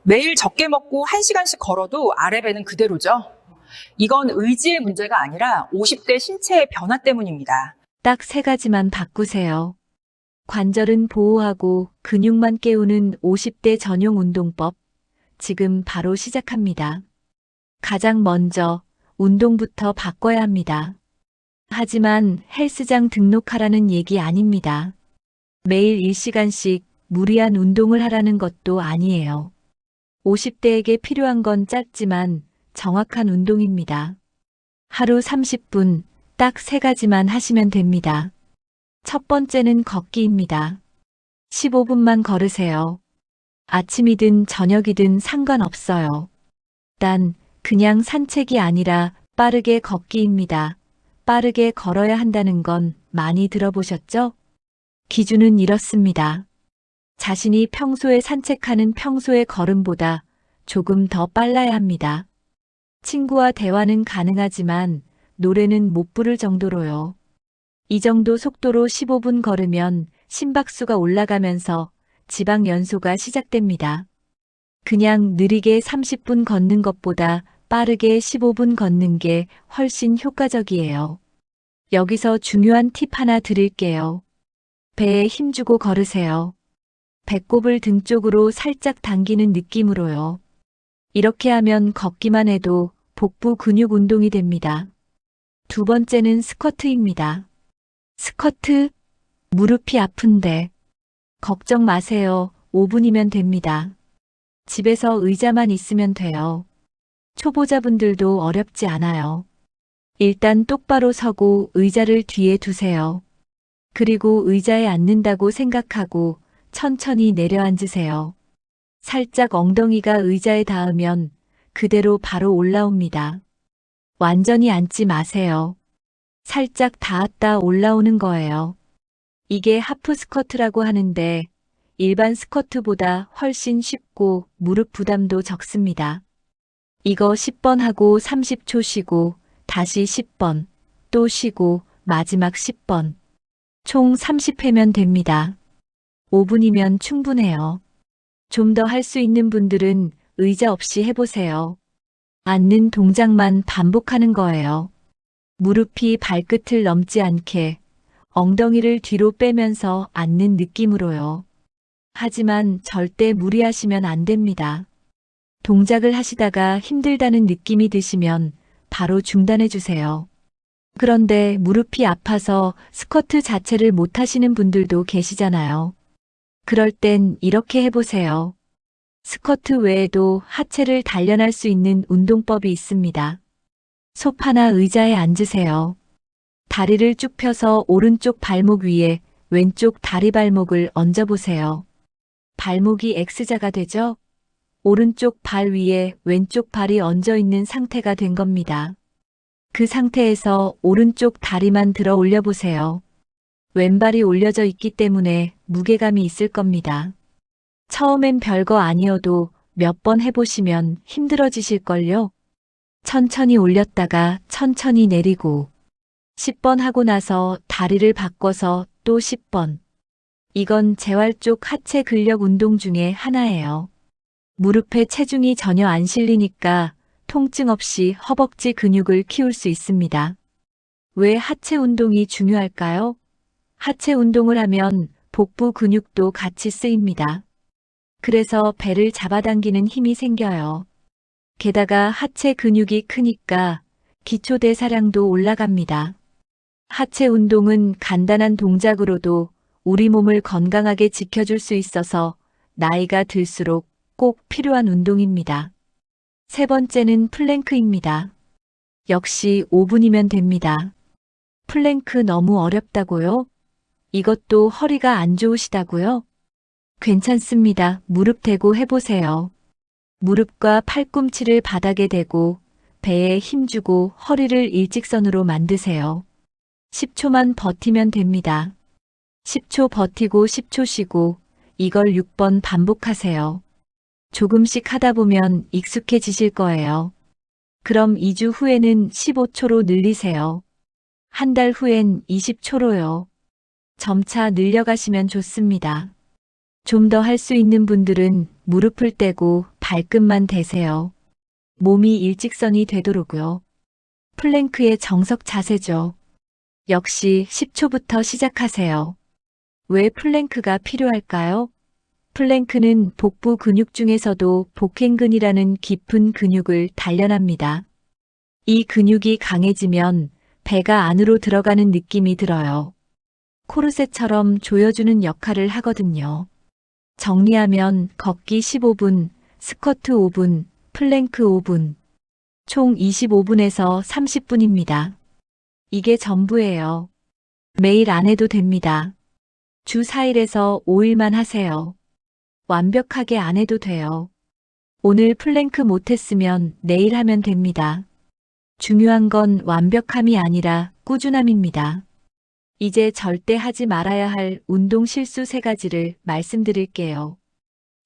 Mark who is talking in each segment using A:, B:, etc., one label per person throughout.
A: 매일 적게 먹고 1시간씩 걸어도 아래 배는 그대로죠. 이건 의지의 문제가 아니라 50대 신체의 변화 때문입니다.
B: 딱 3가지만 바꾸세요. 관절은 보호하고 근육만 깨우는 50대 전용 운동법. 지금 바로 시작합니다. 가장 먼저 운동부터 바꿔야 합니다. 하지만 헬스장 등록하라는 얘기 아닙니다. 매일 1시간씩 무리한 운동을 하라는 것도 아니에요. 50대에게 필요한 건 짧지만 정확한 운동입니다. 하루 30분 딱 3가지만 하시면 됩니다. 첫 번째는 걷기입니다. 15분만 걸으세요. 아침이든 저녁이든 상관없어요. 단 그냥 산책이 아니라 빠르게 걷기입니다. 빠르게 걸어야 한다는 건 많이 들어보셨죠? 기준은 이렇습니다. 자신이 평소에 산책하는 평소의 걸음보다 조금 더 빨라야 합니다. 친구와 대화는 가능하지만 노래는 못 부를 정도로요. 이 정도 속도로 15분 걸으면 심박수가 올라가면서 지방 연소가 시작됩니다. 그냥 느리게 30분 걷는 것보다 빠르게 15분 걷는 게 훨씬 효과적이에요. 여기서 중요한 팁 하나 드릴게요. 배에 힘주고 걸으세요. 배꼽을 등 쪽으로 살짝 당기는 느낌으로요. 이렇게 하면 걷기만 해도 복부 근육 운동이 됩니다. 두 번째는 스쿼트입니다. 스쿼트, 무릎이 아픈데 걱정 마세요. 5분이면 됩니다. 집에서 의자만 있으면 돼요. 초보자분들도 어렵지 않아요. 일단 똑바로 서고 의자를 뒤에 두세요. 그리고 의자에 앉는다고 생각하고 천천히 내려앉으세요. 살짝 엉덩이가 의자에 닿으면 그대로 바로 올라옵니다. 완전히 앉지 마세요. 살짝 닿았다 올라오는 거예요. 이게 하프 스쿼트라고 하는데 일반 스쿼트보다 훨씬 쉽고 무릎 부담도 적습니다. 이거 10번 하고 30초 쉬고 다시 10번, 또 쉬고 마지막 10번. 총 30회면 됩니다. 5분이면 충분해요. 좀 더 할 수 있는 분들은 의자 없이 해보세요. 앉는 동작만 반복하는 거예요. 무릎이 발끝을 넘지 않게 엉덩이를 뒤로 빼면서 앉는 느낌으로요. 하지만 절대 무리하시면 안 됩니다. 동작을 하시다가 힘들다는 느낌이 드시면 바로 중단해 주세요. 그런데 무릎이 아파서 스쿼트 자체를 못 하시는 분들도 계시잖아요. 그럴 땐 이렇게 해보세요. 스쿼트 외에도 하체를 단련할 수 있는 운동법이 있습니다. 소파나 의자에 앉으세요. 다리를 쭉 펴서 오른쪽 발목 위에 왼쪽 다리 발목을 얹어보세요. 발목이 X자가 되죠? 오른쪽 발 위에 왼쪽 발이 얹어 있는 상태가 된 겁니다. 그 상태에서 오른쪽 다리만 들어 올려보세요. 왼발이 올려져 있기 때문에 무게감이 있을 겁니다. 처음엔 별거 아니어도 몇 번 해보시면 힘들어지실걸요? 천천히 올렸다가 천천히 내리고 10번 하고 나서 다리를 바꿔서 또 10번. 이건 재활 쪽 하체 근력 운동 중에 하나예요. 무릎에 체중이 전혀 안 실리니까 통증 없이 허벅지 근육을 키울 수 있습니다. 왜 하체 운동이 중요할까요? 하체 운동을 하면 복부 근육도 같이 쓰입니다. 그래서 배를 잡아당기는 힘이 생겨요. 게다가 하체 근육이 크니까 기초대사량도 올라갑니다. 하체 운동은 간단한 동작으로도 우리 몸을 건강하게 지켜줄 수 있어서 나이가 들수록 꼭 필요한 운동입니다. 세 번째는 플랭크입니다. 역시 5분이면 됩니다. 플랭크 너무 어렵다고요? 이것도 허리가 안 좋으시다고요? 괜찮습니다. 무릎 대고 해보세요. 무릎과 팔꿈치를 바닥에 대고 배에 힘주고 허리를 일직선으로 만드세요. 10초만 버티면 됩니다. 10초 버티고 10초 쉬고 이걸 6번 반복하세요. 조금씩 하다 보면 익숙해지실 거예요. 그럼 2주 후에는 15초로 늘리세요. 한 달 후엔 20초로요. 점차 늘려가시면 좋습니다. 좀 더 할 수 있는 분들은 무릎을 떼고 발끝만 대세요. 몸이 일직선이 되도록요. 플랭크의 정석 자세죠. 역시 10초부터 시작하세요. 왜 플랭크가 필요할까요? 플랭크는 복부 근육 중에서도 복행근이라는 깊은 근육을 단련합니다. 이 근육이 강해지면 배가 안으로 들어가는 느낌이 들어요. 코르셋처럼 조여주는 역할을 하거든요. 정리하면 걷기 15분, 스쿼트 5분, 플랭크 5분, 총 25분에서 30분입니다. 이게 전부예요. 매일 안 해도 됩니다. 주 4일에서 5일만 하세요. 완벽하게 안 해도 돼요. 오늘 플랭크 못했으면 내일 하면 됩니다. 중요한 건 완벽함이 아니라 꾸준함입니다. 이제 절대 하지 말아야 할 운동 실수 3가지를 말씀드릴게요.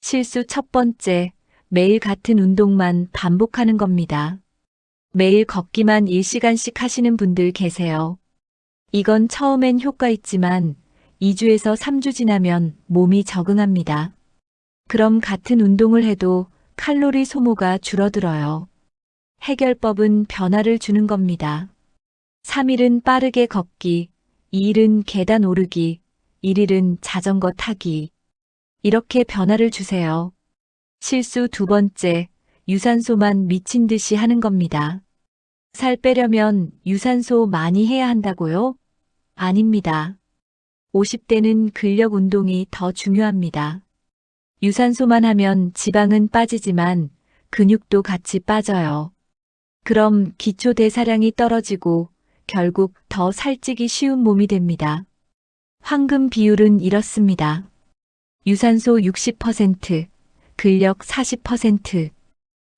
B: 실수 첫 번째, 매일 같은 운동만 반복하는 겁니다. 매일 걷기만 1시간씩 하시는 분들 계세요. 이건 처음엔 효과 있지만 2주에서 3주 지나면 몸이 적응합니다. 그럼 같은 운동을 해도 칼로리 소모가 줄어들어요. 해결법은 변화를 주는 겁니다. 3일은 빠르게 걷기, 2일은 계단 오르기, 1일은 자전거 타기. 이렇게 변화를 주세요. 실수 두 번째, 유산소만 미친 듯이 하는 겁니다. 살 빼려면 유산소 많이 해야 한다고요? 아닙니다. 50대는 근력 운동이 더 중요합니다. 유산소만 하면 지방은 빠지지만 근육도 같이 빠져요. 그럼 기초 대사량이 떨어지고 결국 더 살찌기 쉬운 몸이 됩니다. 황금 비율은 이렇습니다. 유산소 60%, 근력 40%.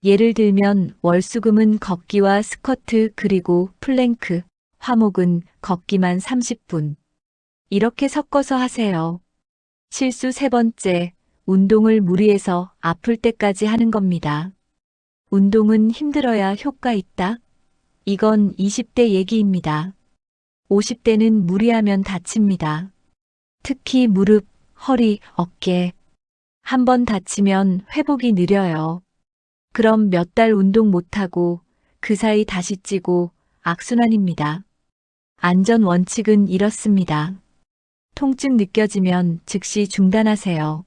B: 예를 들면 월수금은 걷기와 스쿼트 그리고 플랭크, 화목은 걷기만 30분. 이렇게 섞어서 하세요. 실수 세 번째, 운동을 무리해서 아플 때까지 하는 겁니다. 운동은 힘들어야 효과 있다? 이건 20대 얘기입니다. 50대는 무리하면 다칩니다. 특히 무릎, 허리, 어깨. 한 번 다치면 회복이 느려요. 그럼 몇 달 운동 못하고 그 사이 다시 찌고 악순환입니다. 안전 원칙은 이렇습니다. 통증 느껴지면 즉시 중단하세요.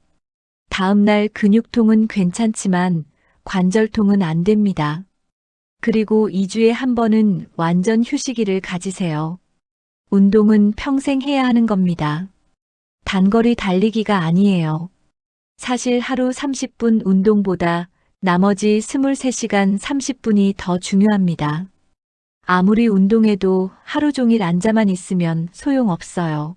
B: 다음날 근육통은 괜찮지만 관절통은 안 됩니다. 그리고 2주에 한 번은 완전 휴식일을 가지세요. 운동은 평생 해야 하는 겁니다. 단거리 달리기가 아니에요. 사실 하루 30분 운동보다 나머지 23시간 30분이 더 중요합니다. 아무리 운동해도 하루 종일 앉아만 있으면 소용없어요.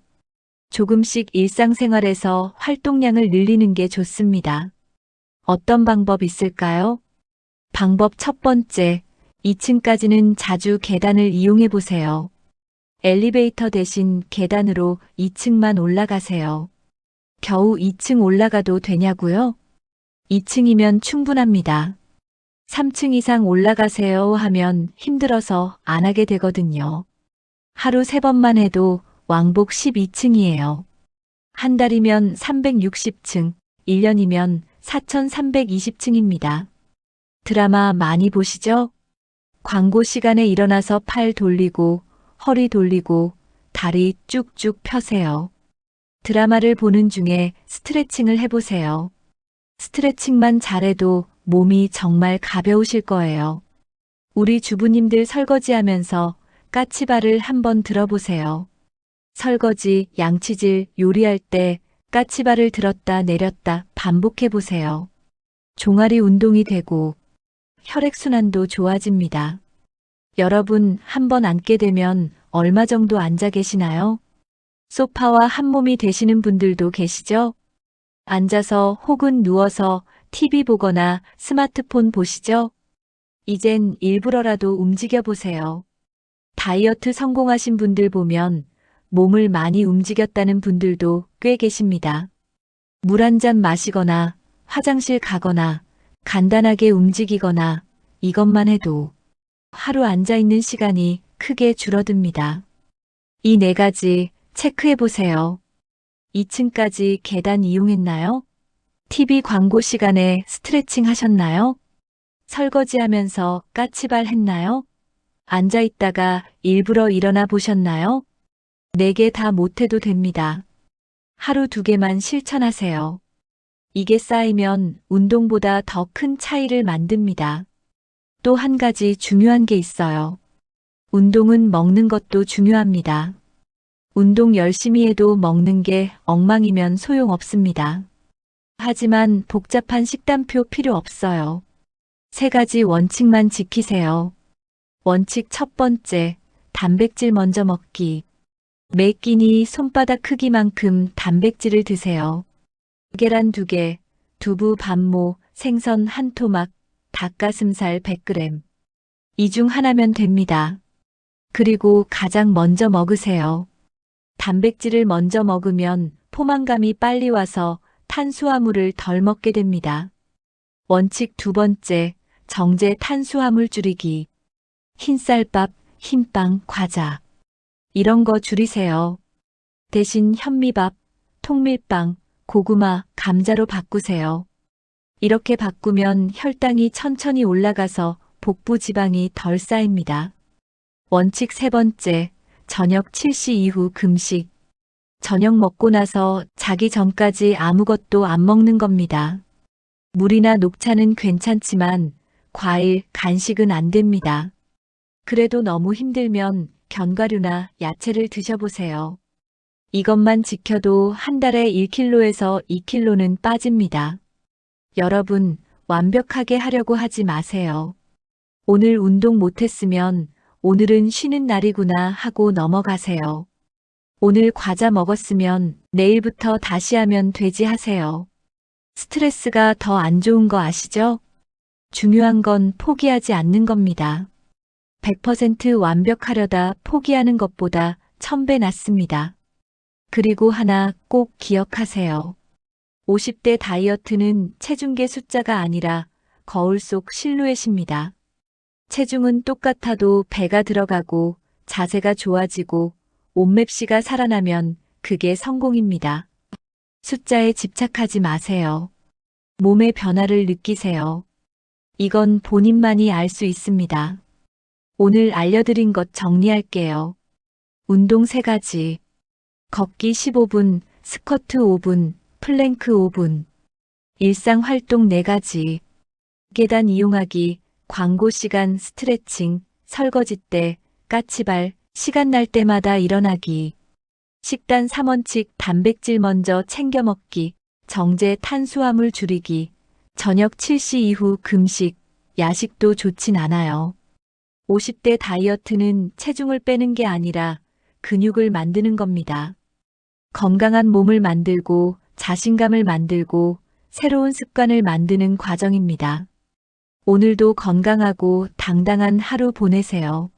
B: 조금씩 일상생활에서 활동량을 늘리는 게 좋습니다. 어떤 방법 있을까요? 방법 첫 번째, 2층까지는 자주 계단을 이용해 보세요. 엘리베이터 대신 계단으로 2층만 올라가세요. 겨우 2층 올라가도 되냐고요? 2층이면 충분합니다. 3층 이상 올라가세요 하면 힘들어서 안 하게 되거든요. 하루 3번만 해도 왕복 12층이에요. 한 달이면 360층, 1년이면 4320층입니다. 드라마 많이 보시죠? 광고 시간에 일어나서 팔 돌리고, 허리 돌리고, 다리 쭉쭉 펴세요. 드라마를 보는 중에 스트레칭을 해보세요. 스트레칭만 잘해도 몸이 정말 가벼우실 거예요. 우리 주부님들 설거지하면서 까치발을 한번 들어보세요. 설거지, 양치질, 요리할 때 까치발을 들었다 내렸다 반복해 보세요. 종아리 운동이 되고 혈액순환도 좋아집니다. 여러분 한번 앉게 되면 얼마 정도 앉아 계시나요? 소파와 한 몸이 되시는 분들도 계시죠? 앉아서 혹은 누워서 TV 보거나 스마트폰 보시죠? 이젠 일부러라도 움직여 보세요. 다이어트 성공하신 분들 보면 몸을 많이 움직였다는 분들도 꽤 계십니다. 물 한 잔 마시거나 화장실 가거나 간단하게 움직이거나 이것만 해도 하루 앉아 있는 시간이 크게 줄어듭니다. 이 4가지 체크해 보세요. 2층까지 계단 이용했나요? TV 광고 시간에 스트레칭 하셨나요? 설거지하면서 까치발 했나요? 앉아 있다가 일부러 일어나 보셨나요? 4개 다 못해도 됩니다. 하루 2개만 실천하세요. 이게 쌓이면 운동보다 더 큰 차이를 만듭니다. 또 한 가지 중요한 게 있어요. 운동은 먹는 것도 중요합니다. 운동 열심히 해도 먹는 게 엉망이면 소용없습니다. 하지만 복잡한 식단표 필요 없어요. 3가지 원칙만 지키세요. 원칙 첫 번째, 단백질 먼저 먹기. 매 끼니 손바닥 크기만큼 단백질을 드세요. 계란 2개, 두부 반모, 생선 1토막, 닭가슴살 100g. 이 중 하나면 됩니다. 그리고 가장 먼저 먹으세요. 단백질을 먼저 먹으면 포만감이 빨리 와서 탄수화물을 덜 먹게 됩니다. 원칙 2번째, 정제 탄수화물 줄이기. 흰쌀밥, 흰빵, 과자. 이런 거 줄이세요. 대신 현미밥, 통밀빵, 고구마, 감자로 바꾸세요. 이렇게 바꾸면 혈당이 천천히 올라가서 복부 지방이 덜 쌓입니다. 원칙 3번째, 저녁 7시 이후 금식. 저녁 먹고 나서 자기 전까지 아무것도 안 먹는 겁니다. 물이나 녹차는 괜찮지만 과일, 간식은 안 됩니다. 그래도 너무 힘들면 견과류나 야채를 드셔보세요. 이것만 지켜도 한 달에 1kg에서 2kg는 빠집니다. 여러분, 완벽하게 하려고 하지 마세요. 오늘 운동 못했으면 오늘은 쉬는 날이구나 하고 넘어가세요. 오늘 과자 먹었으면 내일부터 다시 하면 되지 하세요. 스트레스가 더 안 좋은 거 아시죠? 중요한 건 포기하지 않는 겁니다. 100% 완벽하려다 포기하는 것보다 1000배 낫습니다. 그리고 하나 꼭 기억하세요. 50대 다이어트는 체중계 숫자가 아니라 거울 속 실루엣입니다. 체중은 똑같아도 배가 들어가고 자세가 좋아지고 옷맵시가 살아나면 그게 성공입니다. 숫자에 집착하지 마세요. 몸의 변화를 느끼세요. 이건 본인만이 알 수 있습니다. 오늘 알려드린 것 정리할게요. 운동 3가지. 걷기 15분, 스쿼트 5분, 플랭크 5분. 일상 활동 4가지. 계단 이용하기, 광고 시간 스트레칭, 설거지 때, 까치발, 시간 날 때마다 일어나기. 식단 3원칙 단백질 먼저 챙겨 먹기, 정제 탄수화물 줄이기, 저녁 7시 이후 금식, 야식도 좋진 않아요. 50대 다이어트는 체중을 빼는 게 아니라 근육을 만드는 겁니다. 건강한 몸을 만들고 자신감을 만들고 새로운 습관을 만드는 과정입니다. 오늘도 건강하고 당당한 하루 보내세요.